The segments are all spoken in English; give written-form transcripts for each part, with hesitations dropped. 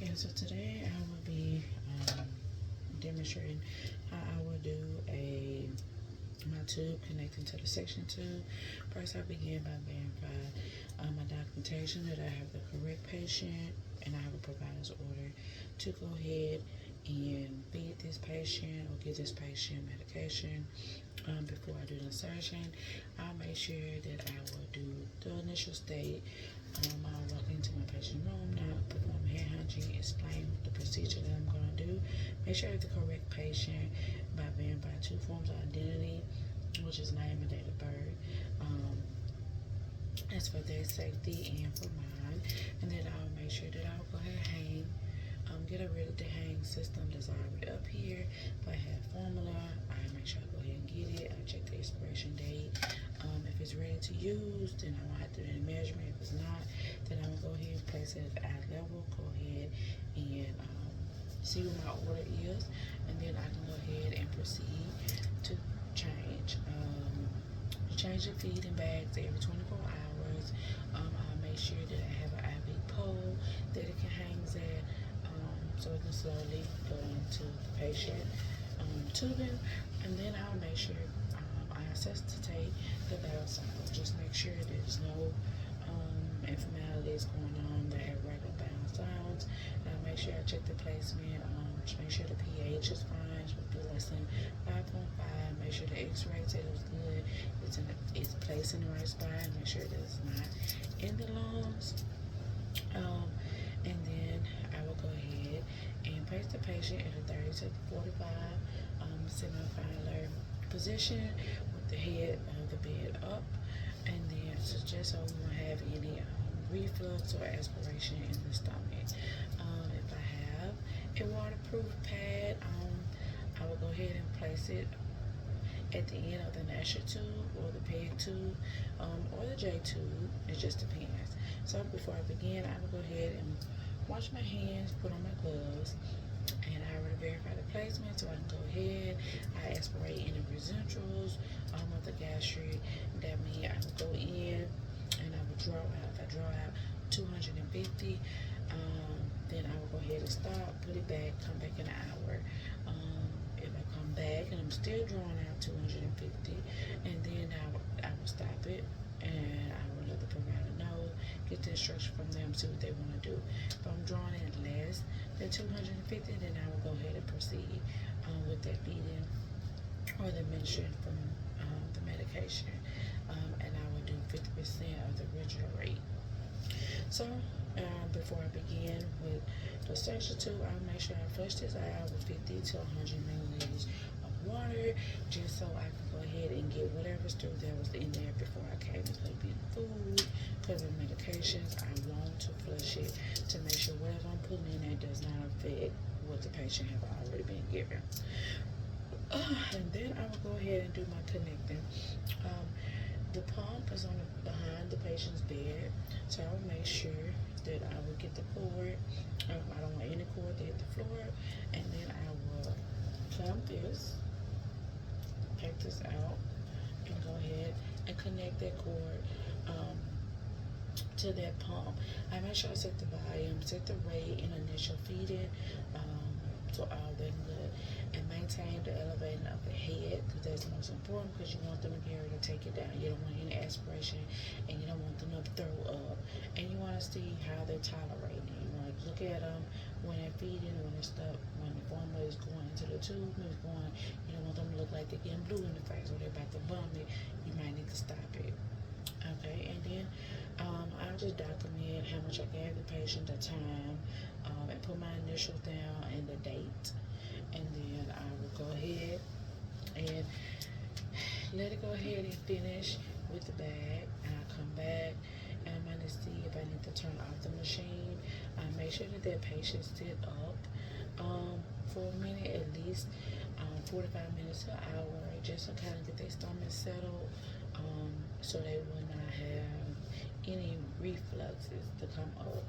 Okay, so today I will be demonstrating how I will do my tube connecting to the section tube. First, I begin by verifying my documentation that I have the correct patient and I have a provider's order to go ahead and feed this patient or give this patient medication. Before I do the insertion, I'll make sure that I will do the initial state. I'll walk into my patient room now, perform hand hygiene, explain the procedure that I'm going to do. Make sure I have the correct patient by verifying two forms of identity, which is name and date of birth. That's for their safety and for mine. And then I'll make sure that I'll go ahead and hang. Get rid of the hang system that's already up here. If I have formula, I make sure I go ahead and get it. I check the expiration date. If it's ready to use, then I won't have to do any measurement. If it's not, then I'm gonna go ahead and place it at eye level. Go ahead and see what my order is, and then I can go ahead and proceed to change. Change the feeding bags every 24 hours. I'll make sure that I have an IV pole that it can hang at, so it can slowly go into the patient tubing, and then I'll make sure I necessitate the valve sound. Just make sure there's no informalities going on that have regular valve sounds. And I'll make sure I check the placement. Just make sure the pH is fine. Should be less than 5.5. Make sure the X-ray said it was good. It's placed in the right spot. Make sure that it's not in the lungs. And then I will go ahead and place the patient in a 30 to 45 semi-filar position with the head of the bed up, and then just so we won't have any reflux or aspiration in the stomach. If I have a waterproof pad, I will go ahead and place it at the end of the Nasher tube or the PEG tube or the J tube. It just depends. So before I begin, I will go ahead and wash my hands, put on my gloves, and I already verified the placement, so I can go ahead. I aspirate any residuals of the gastric. That means I will go in and I will draw out. If I draw out 250, then I will go ahead and stop, put it back, come back in an hour. If I come back and I'm still drawing out 250, and then I will stop it and I will let the provider know, get the instruction from them, see what they want to do. If I'm drawing in less than 250, then I will go ahead and proceed with that feeding or the administration from the medication, and I will do 50% of the original rate. So before I begin with the section 2, I'll make sure I flush this out with 50 to 100 milliliters of water, just so I can go ahead and get whatever's through that was in there before I came. It could be food, could be medications. I want to flush it to make sure whatever I'm putting in there does not affect what the patient have already been given. And then I will go ahead and do my connecting. The pump is on behind the patient's bed, so I will make sure that I will get the cord. I don't want any cord to hit the floor, and then I will clamp this, take this out, and go ahead and connect that cord to that pump. I make sure I set the volume, set the rate and initial feeding, so all that good, and maintain the elevating of the head, because that's the most important, because you want them to be able to take it down. You don't want any aspiration, and you don't want them to throw up, and you want to see how they're tolerating it. You want to look at them when they're feeding, when they're stuck, when the formula is going into the tube, it's going, you don't want them to look like they're getting blue in the face or they're about to vomit. You might need to stop it. Okay, and then I'll just document how much I gave the patient, the time, and put my initials down and the date. And then I will go ahead and let it go ahead and finish with the bag. And I come back and I'm going to see if I need to turn off the machine. I make sure that that patient sit up for a minute, at least 45 minutes to an hour, just to kind of get their stomach settled, so they will not have any refluxes to come up.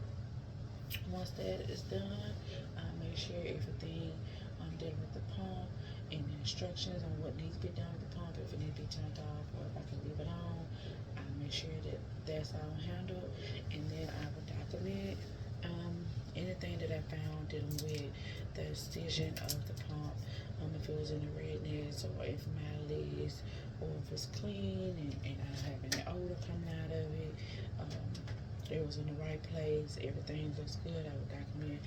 Once that is done, I make sure everything dealing with the pump and the instructions on what needs to be done with the pump, if it needs to be turned off or if I can leave it on. I make sure that that's all handled, and then I will document anything that I I found dealing with the incision of the pump, if it was any redness or if maladies or if it's clean and I don't have any odor coming out of it. It was in the right place, everything looks good, I would document.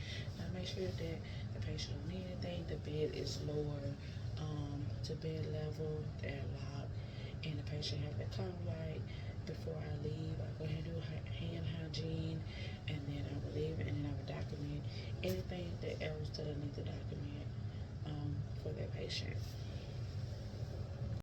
Make sure that the patient don't need anything, the bed is lower to bed level, they're locked, and the patient have their collar right. Before I leave, I go ahead and do hand hygiene, and then I will leave, and then I will document anything that else that I need to document for that patient.